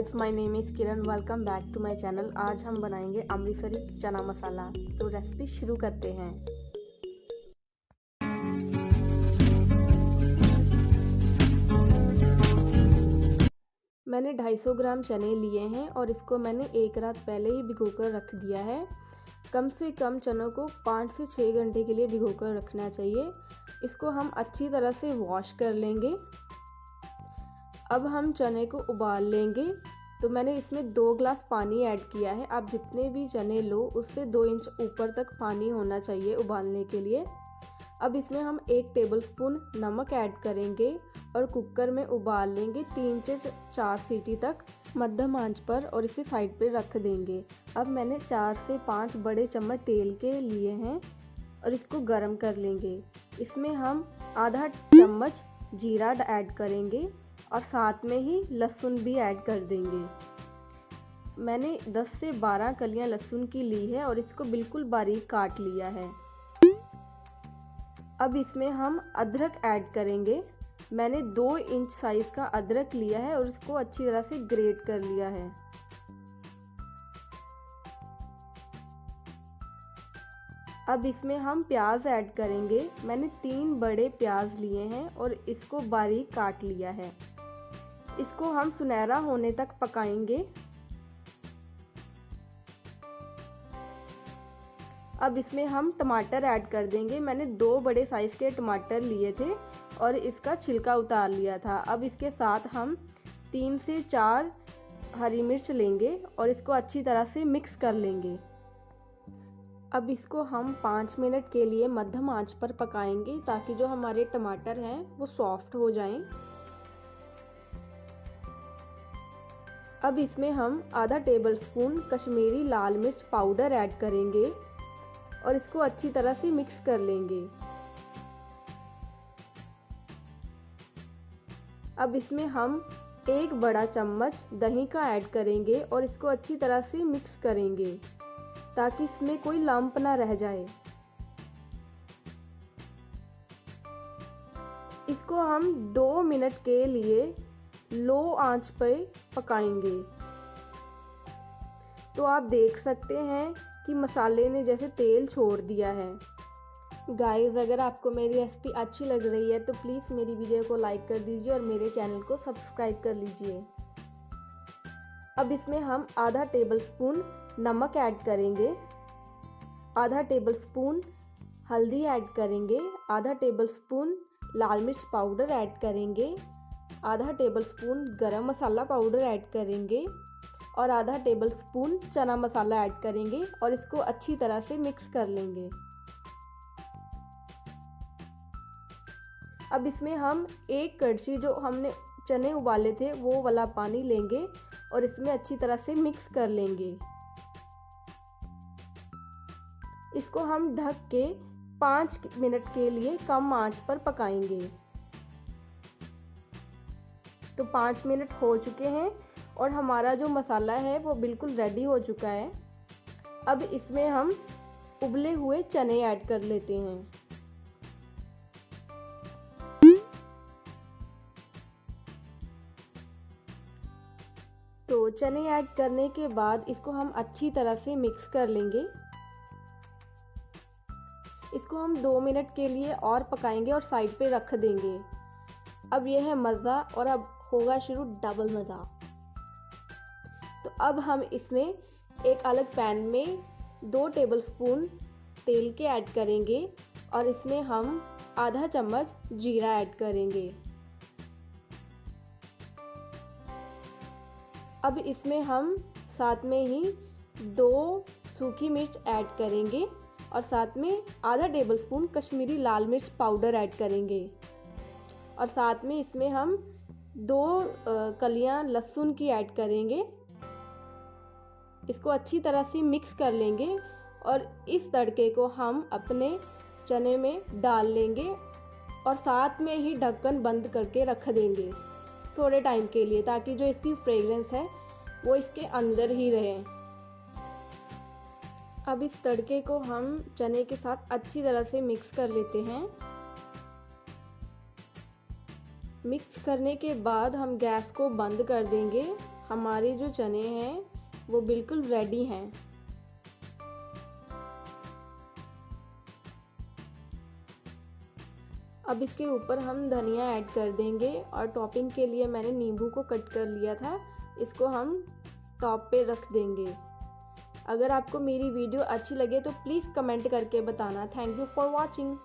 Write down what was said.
Guys, my name is Kiran. Welcome back to my channel. आज हम बनाएंगे अमृतसरी चना मसाला। तो रेसिपी शुरू करते हैं। मैंने 250 ग्राम चने लिए हैं और इसको मैंने एक रात पहले ही भिगोकर रख दिया है। कम से कम चनों को 5 से 6 घंटे के लिए भिगोकर रखना चाहिए। इसको हम अच्छी तरह से वॉश कर लेंगे। अब हम चने को उबाल लेंगे। तो मैंने इसमें 2 ग्लास पानी ऐड किया है। आप जितने भी चने लो उससे 2 इंच ऊपर तक पानी होना चाहिए उबालने के लिए। अब इसमें हम 1 टेबलस्पून नमक ऐड करेंगे और कुकर में उबाल लेंगे 3 से 4 सीटी तक मध्यम आंच पर, और इसे साइड पे रख देंगे। अब मैंने 4 से 5 बड़े चम्मच तेल के लिए हैं और इसको गरम कर लेंगे। इसमें हम आधा चम्मच जीरा ऐड करेंगे और साथ में ही लहसुन भी ऐड कर देंगे। मैंने 10 से 12 कलियां लहसुन की ली है और इसको बिल्कुल बारीक काट लिया है। अब इसमें हम अदरक ऐड करेंगे। मैंने 2 इंच साइज का अदरक लिया है और इसको अच्छी तरह से ग्रेट कर लिया है। अब इसमें हम प्याज ऐड करेंगे। मैंने 3 बड़े प्याज लिए हैं और इसको बारीक काट लिया है। इसको हम सुनहरा होने तक पकाएंगे। अब इसमें हम टमाटर ऐड कर देंगे। मैंने 2 बड़े साइज के टमाटर लिए थे और इसका छिलका उतार लिया था। अब इसके साथ हम 3 से 4 हरी मिर्च लेंगे और इसको अच्छी तरह से मिक्स कर लेंगे। अब इसको हम 5 मिनट के लिए मध्यम आंच पर पकाएंगे ताकि जो हमारे टमाटर हैं वो सॉफ्ट हो जाएं। अब इसमें हम आधा टेबलस्पून कश्मीरी लाल मिर्च पाउडर ऐड करेंगे और इसको अच्छी तरह से मिक्स कर लेंगे। अब इसमें हम 1 बड़ा चम्मच दही का ऐड करेंगे और इसको अच्छी तरह से मिक्स करेंगे ताकि इसमें कोई लंप ना रह जाए। इसको हम 2 मिनट के लिए लो आंच पर पकाएंगे। तो आप देख सकते हैं कि मसाले ने जैसे तेल छोड़ दिया है। गाइस, अगर आपको मेरी रेसिपी अच्छी लग रही है तो प्लीज़ मेरी वीडियो को लाइक कर दीजिए और मेरे चैनल को सब्सक्राइब कर लीजिए। अब इसमें हम आधा टेबलस्पून नमक ऐड करेंगे, आधा टेबलस्पून हल्दी ऐड करेंगे, आधा टेबलस्पून लाल मिर्च पाउडर ऐड करेंगे, आधा टेबलस्पून गरम मसाला पाउडर ऐड करेंगे और आधा टेबलस्पून चना मसाला ऐड करेंगे और इसको अच्छी तरह से मिक्स कर लेंगे। अब इसमें हम 1 कड़छी जो हमने चने उबाले थे वो वाला पानी लेंगे और इसमें अच्छी तरह से मिक्स कर लेंगे। इसको हम ढक के 5 मिनट के लिए कम आंच पर पकाएंगे। तो 5 मिनट हो चुके हैं और हमारा जो मसाला है वो बिल्कुल रेडी हो चुका है। अब इसमें हम उबले हुए चने ऐड कर लेते हैं। तो चने ऐड करने के बाद इसको हम अच्छी तरह से मिक्स कर लेंगे। इसको हम 2 मिनट के लिए और पकाएंगे और साइड पे रख देंगे। अब यह है मज़ा और अब होगा शुरू डबल मज़ा। तो अब हम इसमें एक अलग पैन में 2 टेबलस्पून तेल के ऐड करेंगे और इसमें हम आधा चम्मच जीरा ऐड करेंगे। अब इसमें हम साथ में ही 2 सूखी मिर्च ऐड करेंगे और साथ में आधा टेबलस्पून कश्मीरी लाल मिर्च पाउडर ऐड करेंगे और साथ में इसमें हम 2 कलियां लहसुन की ऐड करेंगे। इसको अच्छी तरह से मिक्स कर लेंगे और इस तड़के को हम अपने चने में डाल लेंगे और साथ में ही ढक्कन बंद करके रख देंगे थोड़े टाइम के लिए, ताकि जो इसकी फ्रेग्रेंस है वो इसके अंदर ही रहे। अब इस तड़के को हम चने के साथ अच्छी तरह से मिक्स कर लेते हैं। मिक्स करने के बाद हम गैस को बंद कर देंगे। हमारे जो चने हैं वो बिल्कुल रेडी हैं। अब इसके ऊपर हम धनिया ऐड कर देंगे और टॉपिंग के लिए मैंने नींबू को कट कर लिया था, इसको हम टॉप पे रख देंगे। अगर आपको मेरी वीडियो अच्छी लगे तो प्लीज़ कमेंट करके बताना। Thank you for watching.